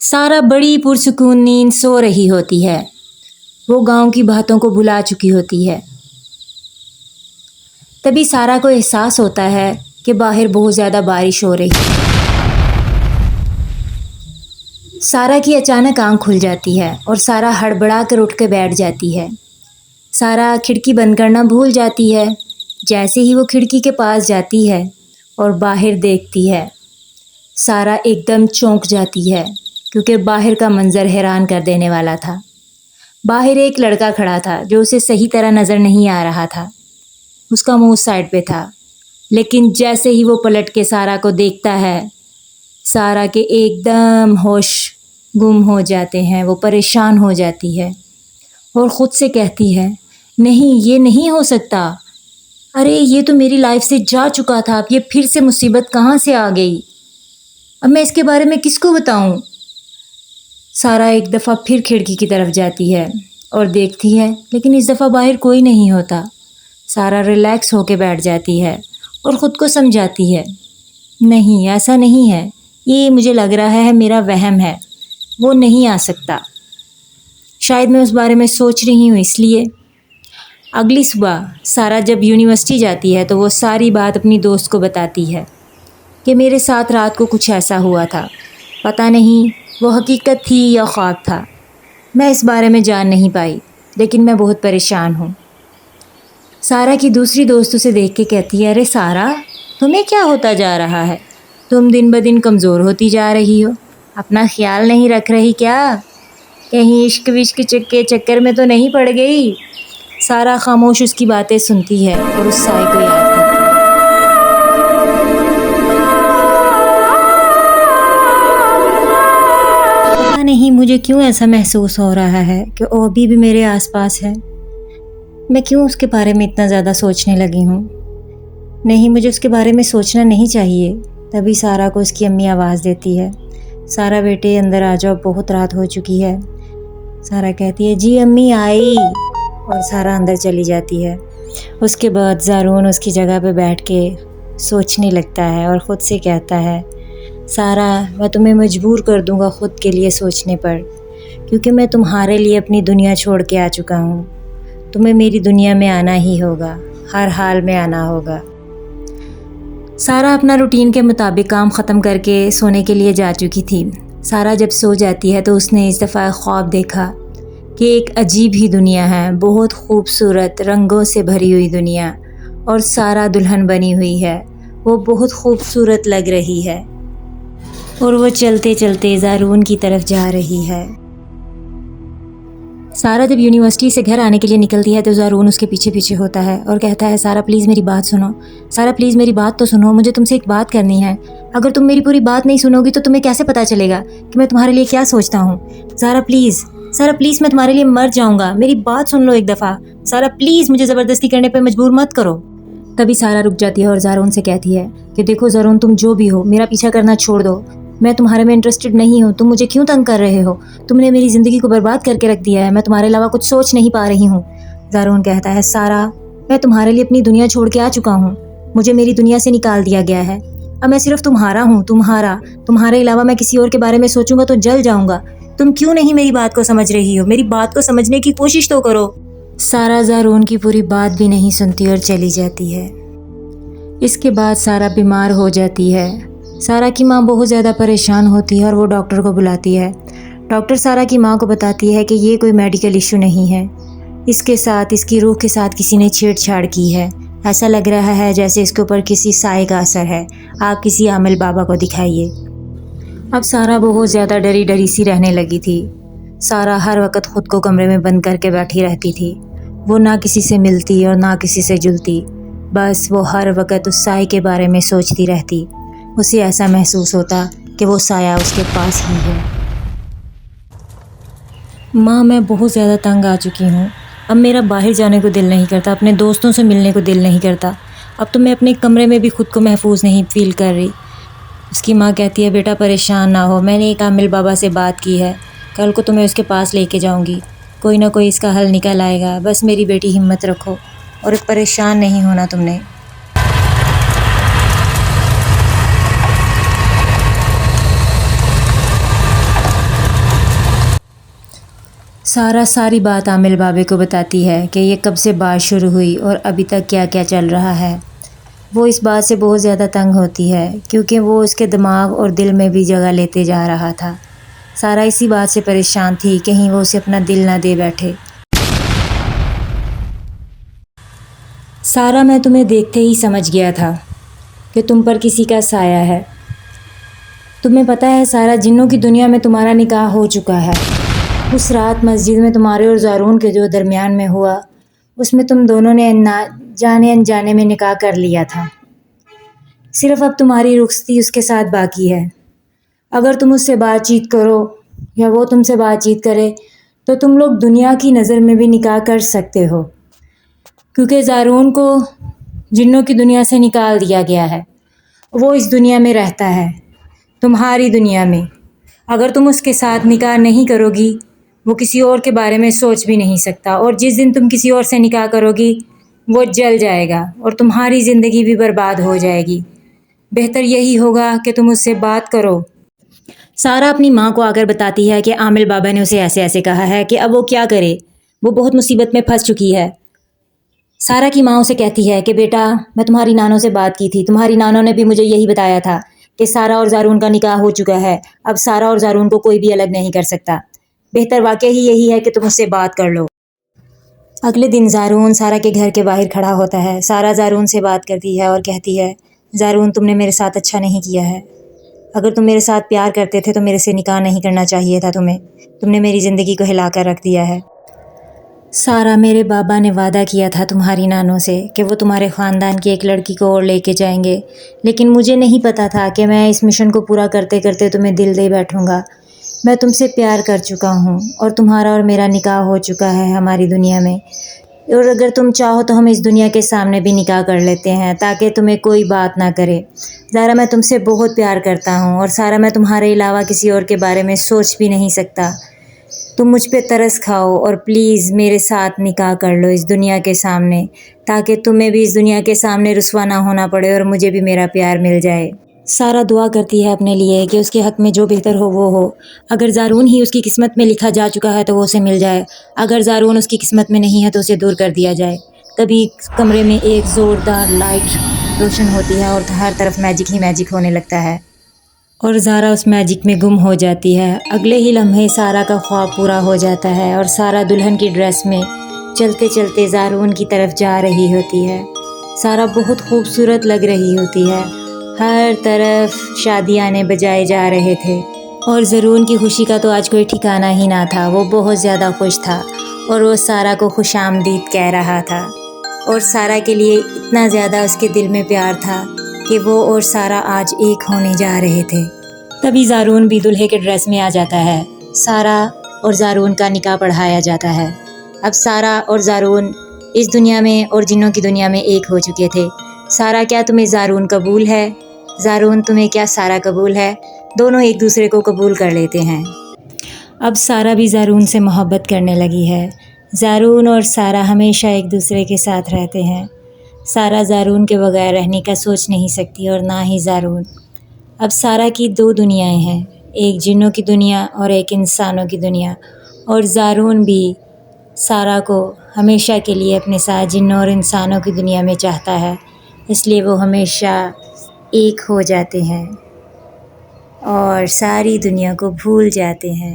سارا بڑی پرسکون نیند سو رہی ہوتی ہے۔ وہ گاؤں کی باتوں کو بھلا چکی ہوتی ہے۔ تبھی سارا کو احساس ہوتا ہے کہ باہر بہت زیادہ بارش ہو رہی ہے۔ سارا کی اچانک آنکھ کھل جاتی ہے اور سارا ہڑبڑا کر اٹھ کے بیٹھ جاتی ہے۔ سارا کھڑکی بند کرنا بھول جاتی ہے۔ جیسے ہی وہ کھڑکی کے پاس جاتی ہے اور باہر دیکھتی ہے، سارا ایک دم چونک جاتی ہے کیونکہ باہر کا منظر حیران کر دینے والا تھا۔ باہر ایک لڑکا کھڑا تھا جو اسے صحیح طرح نظر نہیں آ رہا تھا۔ اس کا منہ سائڈ پہ تھا، لیکن جیسے ہی وہ پلٹ کے سارا کو دیکھتا ہے، سارا کے ایک دم ہوش گم ہو جاتے ہیں۔ وہ پریشان ہو جاتی ہے اور خود سے کہتی ہے، نہیں یہ نہیں ہو سکتا، ارے یہ تو میری لائف سے جا چکا تھا، اب یہ پھر سے مصیبت کہاں سے آ گئی؟ اب میں اس کے بارے میں کس کو بتاؤں؟ سارا ایک دفعہ پھر کھڑکی کی طرف جاتی ہے اور دیکھتی ہے، لیکن اس دفعہ باہر کوئی نہیں ہوتا۔ سارا ریلیکس ہو کے بیٹھ جاتی ہے اور خود کو سمجھاتی ہے، نہیں ایسا نہیں ہے، یہ مجھے لگ رہا ہے میرا وہم ہے، وہ نہیں آ سکتا، شاید میں اس بارے میں سوچ رہی ہوں اس لیے۔ اگلی صبح سارا جب یونیورسٹی جاتی ہے تو وہ ساری بات اپنی دوست کو بتاتی ہے کہ میرے ساتھ رات کو کچھ ایسا ہوا تھا، پتہ نہیں وہ حقیقت تھی یا خواب تھا، میں اس بارے میں جان نہیں پائی، لیکن میں بہت پریشان ہوں۔ سارا کی دوسری دوست اسے دیکھ کے کہتی ہے، ارے سارا تمہیں کیا ہوتا جا رہا ہے؟ تم دن بدن کمزور ہوتی جا رہی ہو، اپنا خیال نہیں رکھ رہی کیا؟ کہیں عشق وشق کے چکر میں تو نہیں پڑ گئی؟ سارا خاموش اس کی باتیں سنتی ہے اور اس سائے کو یاد کرتی ہے۔ پتہ نہیں مجھے کیوں ایسا محسوس ہو رہا ہے کہ وہ ابھی بھی میرے آس پاس ہے، میں کیوں اس کے بارے میں اتنا زیادہ سوچنے لگی ہوں؟ نہیں، مجھے اس کے بارے میں سوچنا نہیں چاہیے۔ تبھی سارا کو اس کی امی آواز دیتی ہے، سارا بیٹے اندر آ جاؤ، بہت رات ہو چکی ہے۔ سارا کہتی ہے، جی امی آئی، اور سارا اندر چلی جاتی ہے۔ اس کے بعد زارون اس کی جگہ پہ بیٹھ کے سوچنے لگتا ہے اور خود سے کہتا ہے، سارا میں تمہیں مجبور کر دوں گا خود کے لیے سوچنے پر، کیونکہ میں تمہارے لیے اپنی دنیا چھوڑ کے آ چکا ہوں، تمہیں میری دنیا میں آنا ہی ہوگا، ہر حال میں آنا ہوگا۔ سارا اپنا روٹین کے مطابق کام ختم کر کے سونے کے لیے جا چکی تھی۔ سارا جب سو جاتی ہے تو اس نے اس دفعہ خواب دیکھا کہ ایک عجیب ہی دنیا ہے، بہت خوبصورت رنگوں سے بھری ہوئی دنیا، اور سارا دلہن بنی ہوئی ہے، وہ بہت خوبصورت لگ رہی ہے اور وہ چلتے چلتے زارون کی طرف جا رہی ہے۔ سارا جب یونیورسٹی سے گھر آنے کے لیے نکلتی ہے تو زارون اس کے پیچھے پیچھے ہوتا ہے اور کہتا ہے، سارا پلیز میری بات سنو، سارا پلیز میری بات تو سنو، مجھے تم سے ایک بات کرنی ہے، اگر تم میری پوری بات نہیں سنو گی تو تمہیں کیسے پتہ چلے گا کہ میں تمہارے لیے کیا سوچتا ہوں؟ سارا پلیز میں تمہارے لیے مر جاؤں گا، میری بات سن لو ایک دفعہ، سارا پلیز مجھے زبردستی کرنے پہ مجبور مت کرو۔ تبھی سارا رک جاتی ہے اور زارون سے کہتی ہے کہ دیکھو زارون، تم جو بھی ہو میرا پیچھا کرنا چھوڑ دو، میں تمہارے میں انٹرسٹڈ نہیں ہوں، تم مجھے کیوں تنگ کر رہے ہو؟ تم نے میری زندگی کو برباد کر کے رکھ دیا ہے، میں تمہارے علاوہ کچھ سوچ نہیں پا رہی ہوں۔ زارون کہتا ہے، سارا میں تمہارے لیے اپنی دنیا چھوڑ کے آ چکا ہوں، مجھے میری دنیا سے نکال دیا گیا ہے، اب میں صرف تمہارا ہوں، تمہارے علاوہ میں کسی اور کے بارے میں سوچوں گا تو جل جاؤں گا، تم کیوں نہیں میری بات کو سمجھ رہی ہو؟ میری بات کو سمجھنے کی کوشش تو کرو۔ سارا زارون کی پوری بات بھی نہیں سنتی اور چلی جاتی ہے۔ اس کے بعد سارا بیمار ہو جاتی ہے۔ سارا کی ماں بہت زیادہ پریشان ہوتی ہے اور وہ ڈاکٹر کو بلاتی ہے۔ ڈاکٹر سارا کی ماں کو بتاتی ہے کہ یہ کوئی میڈیکل ایشو نہیں ہے، اس کے ساتھ، اس کی روح کے ساتھ کسی نے چھیڑ چھاڑ کی ہے، ایسا لگ رہا ہے جیسے اس کے اوپر کسی سائے کا اثر ہے، آپ کسی عامل بابا کو دکھائیے۔ اب سارا بہت زیادہ ڈری ڈری سی رہنے لگی تھی۔ سارا ہر وقت خود کو کمرے میں بند کر کے بیٹھی رہتی تھی، وہ نہ کسی سے ملتی اور نہ کسی سے جلتی، بس وہ ہر وقت اس سائے کے بارے میں سوچتی رہتی۔ اسے ایسا محسوس ہوتا کہ وہ سایہ اس کے پاس ہی ہے۔ ماں، میں بہت زیادہ تنگ آ چکی ہوں، اب میرا باہر جانے کو دل نہیں کرتا، اپنے دوستوں سے ملنے کو دل نہیں کرتا، اب تو میں اپنے کمرے میں بھی خود کو محفوظ نہیں فیل کر رہی۔ اس کی ماں کہتی ہے، بیٹا پریشان نہ ہو، میں نے ایک عامل بابا سے بات کی ہے، کل کو تمہیں اس کے پاس لے کے جاؤں گی، کوئی نہ کوئی اس کا حل نکل آئے گا، بس میری بیٹی ہمت رکھو اور پریشان نہیں ہونا تم نے۔ سارا ساری بات عامل بابے کو بتاتی ہے کہ یہ کب سے بات شروع ہوئی اور ابھی تک کیا کیا چل رہا ہے۔ وہ اس بات سے بہت زیادہ تنگ ہوتی ہے کیونکہ وہ اس کے دماغ اور دل میں بھی جگہ لیتے جا رہا تھا۔ سارا اسی بات سے پریشان تھی کہیں وہ اسے اپنا دل نہ دے بیٹھے۔ سارا، میں تمہیں دیکھتے ہی سمجھ گیا تھا کہ تم پر کسی کا سایہ ہے۔ تمہیں پتہ ہے سارا، جنوں کی دنیا میں تمہارا نکاح ہو چکا ہے۔ اس رات مسجد میں تمہارے اور زارون کے جو درمیان میں ہوا، اس میں تم دونوں نے جانے انجانے میں نکاح کر لیا تھا۔ صرف اب تمہاری رخصتی اس کے ساتھ باقی ہے۔ اگر تم اس سے بات چیت کرو یا وہ تم سے بات چیت کرے تو تم لوگ دنیا کی نظر میں بھی نکاح کر سکتے ہو، کیونکہ زارون کو جنوں کی دنیا سے نکال دیا گیا ہے۔ وہ اس دنیا میں رہتا ہے، تمہاری دنیا میں۔ اگر تم اس کے ساتھ نکاح نہیں کرو گی، وہ کسی اور کے بارے میں سوچ بھی نہیں سکتا، اور جس دن تم کسی اور سے نکاح کرو گی وہ جل جائے گا اور تمہاری زندگی بھی برباد ہو جائے گی۔ بہتر یہی ہوگا کہ تم اس سے بات کرو۔ سارا اپنی ماں کو آ کر بتاتی ہے کہ عامل بابا نے اسے ایسے ایسے کہا ہے کہ اب وہ کیا کرے، وہ بہت مصیبت میں پھنس چکی ہے۔ سارا کی ماں اسے کہتی ہے کہ بیٹا، میں تمہاری نانوں سے بات کی تھی، تمہاری نانوں نے بھی مجھے یہی بتایا تھا کہ سارا اور زارون کا نکاح ہو چکا ہے، اب سارا اور زارون کو کوئی بھی الگ نہیں کر سکتا۔ بہتر واقعہ ہی یہی ہے کہ تم اس سے بات کر لو۔ اگلے دن زارون سارا کے گھر کے باہر کھڑا ہوتا ہے۔ سارا زارون سے بات کرتی ہے اور کہتی ہے، زارون، تم نے میرے ساتھ اچھا نہیں کیا ہے۔ اگر تم میرے ساتھ پیار کرتے تھے تو میرے سے نکاح نہیں کرنا چاہیے تھا تمہیں۔ تم نے میری زندگی کو ہلا کر رکھ دیا ہے۔ سارا، میرے بابا نے وعدہ کیا تھا تمہاری نانوں سے کہ وہ تمہارے خاندان کی ایک لڑکی کو اور لے کے جائیں گے، لیکن مجھے نہیں پتا تھا کہ میں اس مشن کو پورا کرتے کرتے تمہیں دل دے بیٹھوں گا۔ میں تم سے پیار کر چکا ہوں اور تمہارا اور میرا نکاح ہو چکا ہے ہماری دنیا میں، اور اگر تم چاہو تو ہم اس دنیا کے سامنے بھی نکاح کر لیتے ہیں تاکہ تمہیں کوئی بات نہ کرے۔ زارا، میں تم سے بہت پیار کرتا ہوں، اور سارا، میں تمہارے علاوہ کسی اور کے بارے میں سوچ بھی نہیں سکتا۔ تم مجھ پہ ترس کھاؤ اور پلیز میرے ساتھ نکاح کر لو اس دنیا کے سامنے، تاکہ تمہیں بھی اس دنیا کے سامنے رسوا نہ ہونا پڑے اور مجھے بھی میرا پیار مل جائے۔ سارا دعا کرتی ہے اپنے لیے کہ اس کے حق میں جو بہتر ہو وہ ہو۔ اگر زارون ہی اس کی قسمت میں لکھا جا چکا ہے تو وہ اسے مل جائے، اگر زارون اس کی قسمت میں نہیں ہے تو اسے دور کر دیا جائے۔ تبھی کمرے میں ایک زوردار لائٹ روشن ہوتی ہے اور ہر طرف میجک ہی میجک ہونے لگتا ہے، اور زارا اس میجک میں گم ہو جاتی ہے۔ اگلے ہی لمحے سارا کا خواب پورا ہو جاتا ہے اور سارا دلہن کی ڈریس میں چلتے چلتے زارون کی طرف جا رہی ہوتی ہے۔ سارا بہت خوبصورت لگ رہی ہوتی ہے، ہر طرف شادیانے بجائے جا رہے تھے، اور زارون کی خوشی کا تو آج کوئی ٹھکانہ ہی نہ تھا۔ وہ بہت زیادہ خوش تھا اور وہ سارا کو خوش آمدید کہہ رہا تھا، اور سارا کے لیے اتنا زیادہ اس کے دل میں پیار تھا کہ وہ اور سارا آج ایک ہونے جا رہے تھے۔ تبھی زارون بھی دلہے کے ڈریس میں آ جاتا ہے۔ سارا اور زارون کا نکاح پڑھایا جاتا ہے۔ اب سارا اور زارون اس دنیا میں اور جنوں کی دنیا میں ایک ہو چکے تھے۔ سارا، کیا تمہیں زارون قبول ہے؟ زارون، تمہیں کیا سارا قبول ہے؟ دونوں ایک دوسرے کو قبول کر لیتے ہیں۔ اب سارا بھی زارون سے محبت کرنے لگی ہے۔ زارون اور سارا ہمیشہ ایک دوسرے کے ساتھ رہتے ہیں۔ سارا زارون کے بغیر رہنے کا سوچ نہیں سکتی اور نہ ہی زارون۔ اب سارا کی دو دنیایں ہیں، ایک جنوں کی دنیا اور ایک انسانوں کی دنیا، اور زارون بھی سارا کو ہمیشہ کے لیے اپنے ساتھ جنوں اور انسانوں کی دنیا میں چاہتا ہے، اس لیے وہ ہمیشہ ایک ہو جاتے ہیں اور ساری دنیا کو بھول جاتے ہیں۔